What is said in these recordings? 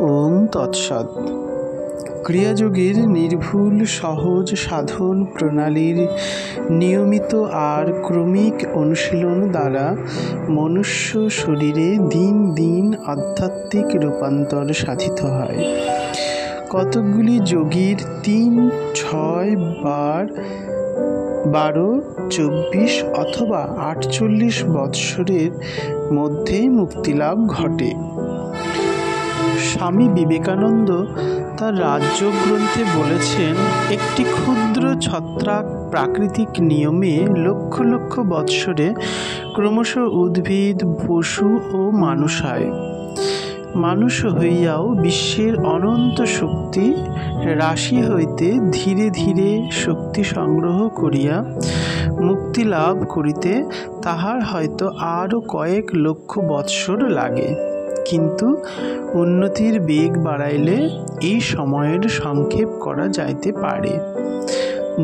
ওম তৎসৎ। ক্রিয়াযোগের নির্ভুল সহজ সাধন প্রণালীর নিয়মিত আর ক্রমিক অনুশীলন দ্বারা মনুষ্য শরীরে দিন দিন আধ্যাত্মিক রূপান্তর সাধিত হয়। কতকগুলি যোগীর 3, 6, 12, 24 অথবা 48 বৎসরের মধ্যেই মুক্তিলাভ ঘটে। স্বামী বিবেকানন্দ তার রাজযোগ গ্রন্থে বলেছেন, একটি ক্ষুদ্র ছত্রাক প্রাকৃতিক নিয়মে লক্ষ লক্ষ বৎসরে ক্রমশ উদ্ভিদ, পশু ও মানুষ হয়। মানুষ হইয়াও বিশ্বের অনন্ত শক্তি রাশি হইতে ধীরে ধীরে শক্তি সংগ্রহ করিয়া মুক্তি লাভ করিতে তাহার হয়তো আরও কয়েক লক্ষ বৎসর লাগে। কিন্তু উন্নতির বেগ বাড়াইলে এই সময়ের সংক্ষেপ করা যাইতে পারে।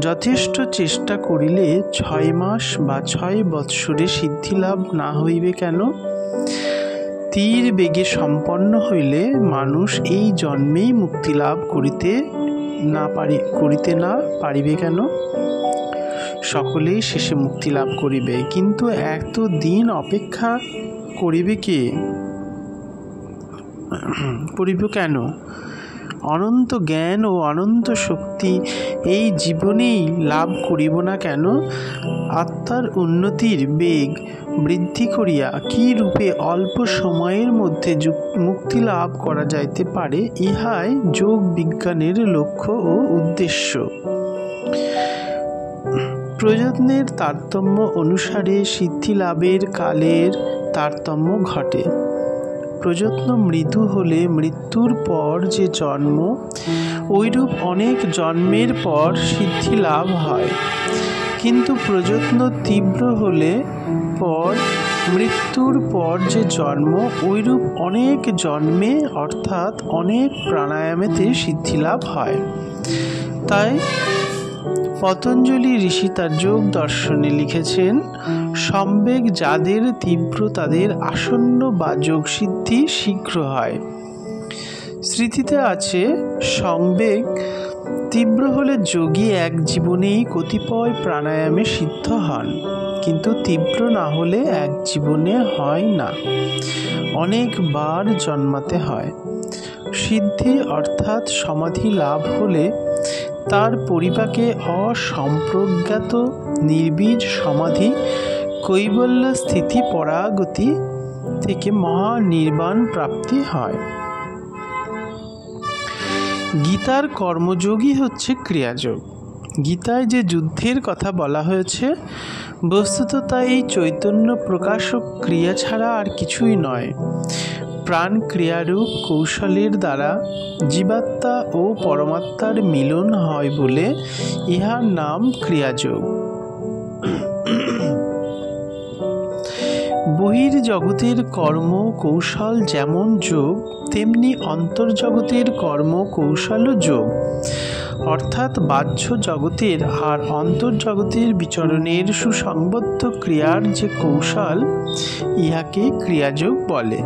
যথেষ্ট চেষ্টা করিলে 6 মাস বা 6 বৎসরে সিদ্ধিলাভ না হইবে কেন? তীর বেগে সম্পন্ন হইলে মানুষ এই জন্মেই মুক্তিলাভ করিতে না পারিবে কেন? সকলেই শেষে মুক্তি লাভ করিবে, কিন্তু এত দিন অপেক্ষা করিবে কেন? অনন্ত জ্ঞান ও অনন্ত শক্তি এই জীবনেই লাভ করিব না কেন? আত্মার উন্নতির বেগ বৃদ্ধি করিয়া কি রূপে অল্প সময়ের মধ্যে মুক্তি লাভ করা যাইতে পারে, ইহাই যোগ বিজ্ঞানের লক্ষ্য ও উদ্দেশ্য। প্রযত্নের তারতম্য অনুসারে সিদ্ধি লাভের কালের তারতম্য ঘটে। প্রযত্ন মৃদু হলে মৃত্যুর পর যে জন্ম, ওইরূপ অনেক জন্মের পর সিদ্ধি লাভ হয়। কিন্তু প্রযত্ন তীব্র হলে পর মৃত্যুর পর যে জন্ম, ওইরূপ অনেক জন্মে অর্থাৎ অনেক প্রাণায়ামেতে সিদ্ধি লাভ হয়। তাই পতঞ্জলি ঋষি তার যোগ দর্শনে লিখেছেন, সম্বেগ যাদের তীব্র তাদের আসন্ন বা যোগ সিদ্ধি শীঘ্র হয়। স্মৃতিতে আছে, সংবেগ তীব্র হলে যোগী এক জীবনেই কতিপয় প্রাণায়ামে সিদ্ধ হন, কিন্তু তীব্র না হলে এক জীবনে হয় না, অনেকবার জন্মাতে হয়। সিদ্ধি অর্থাৎ সমাধি লাভ হলে তার পরিপাকে অসম্প্রজ্ঞাত নির্বীজ সমাধি কৈবল্য স্থিতি পরাগতি থেকে মহানির্বাণ প্রাপ্তি হয়। গীতার কর্মযোগই হচ্ছে ক্রিয়াযোগ। গীতায় যে যুদ্ধের কথা বলা হয়েছে, বস্তুত তা এই চৈতন্য প্রকাশক ক্রিয়া ছাড়া আর কিছুই নয়। প্রাণ ক্রিয়ারূপ কৌশলের দ্বারা জীবাত্মা ও পরমাত্মার মিলন হয় বলে ইহার নাম ক্রিয়াযোগ। বহির্জগতের কর্ম কৌশল যেমন যোগ, তেমনি অন্তর্জগতের কর্ম কৌশলও যোগ। অর্থাৎ বাহ্য জগতের আর অন্তর্জগতের বিচরণের সুসংবদ্ধ ক্রিয়ার যে কৌশল, ইহাকে ক্রিয়াযোগ বলে।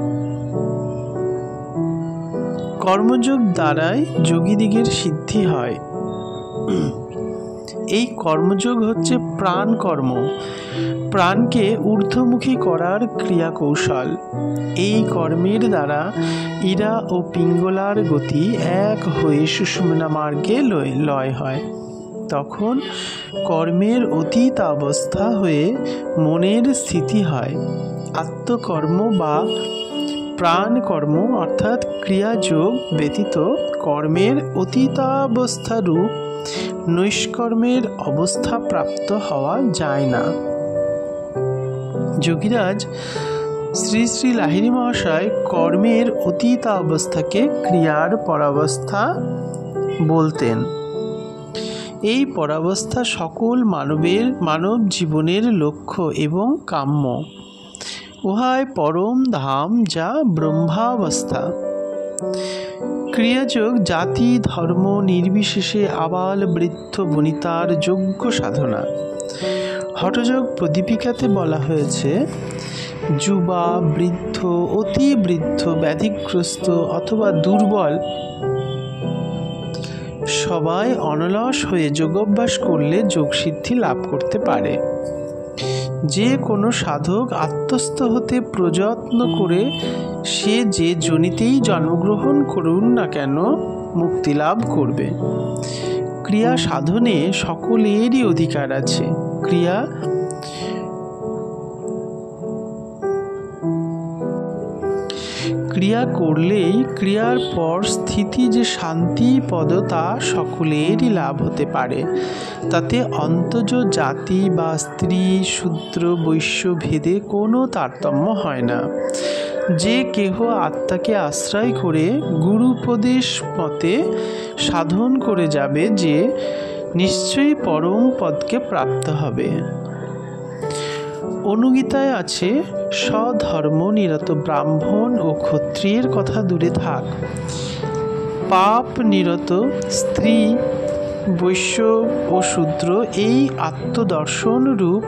কর্মযোগ দ্বারাই যোগীদিগের সিদ্ধি হয়। এই কর্মযোগ হচ্ছে প্রাণ কর্ম, প্রাণকে ঊর্ধ্বমুখী করার ক্রিয়া কৌশল। এই কর্মের দ্বারা ইরা ও পিঙ্গলার গতি এক হয়ে সুষুম্না মার্গে লয় হয়। তখন কর্মের অতীত অবস্থা হয়ে মনের স্থিতি হয়। আত্মকর্ম বা প্রাণ কর্ম অর্থাৎ ক্রিয়াযোগ ব্যতীত কর্মের অতীতাবস্থা রূপ নৈষ্কর্মের অবস্থা প্রাপ্ত হওয়া যায় না। যোগীরাজ শ্রী শ্রী লাহিড়ী মহাশয় কর্মের অতীতাবস্থাকে ক্রিয়ার পরাবস্থা বলতেন। এই পরাবস্থা সকল মানব জীবনের লক্ষ্য এবং কাম্য। উহায় পরম ধাম, যা ব্রহ্মাবস্থা। ক্রিয়াযোগ জাতি ধর্ম নির্বিশেষে আবাল বৃদ্ধ বনিতার যোগ্য সাধনা। হঠযোগ প্রদীপিকাতে বলা হয়েছে, যুবা, বৃদ্ধ, অতি বৃদ্ধ, ব্যাধিগ্রস্ত অথবা দুর্বল সবাই অনলস হয়ে যোগাভ্যাস করলে যোগসিদ্ধি লাভ করতে পারে। যে কোনো সাধক আত্মস্থ হতে প্রযত্ন করে সে যে যোনিতেই জন্মগ্রহণ করুন না কেন মুক্তি লাভ করবে। ক্রিয়া সাধনে সকলেরই অধিকার আছে। ক্রিয়া করলেই ক্রিয়ার পর স্থিতি যে শান্তি পদ তা সকলেরই লাভ হতে পারে। তাতে অন্তজ জাতি বা স্ত্রী, শূদ্র, বৈশ্য ভেদে কোনো তারতম্য হয় না। যে কেহ আত্মাকে আশ্রয় করে গুরুপদেশ মতে সাধন করে যাবে যে নিশ্চয়ই পরম পদকে প্রাপ্ত হবে। অনুগীতায় আছে, স্বধর্ম নিরত ব্রাহ্মণ ও ক্ষত্রিয়ের কথা দূরে থাক। পাপ নিরত স্ত্রী, বৈশ্য ও শূদ্র এই আত্মদর্শন রূপ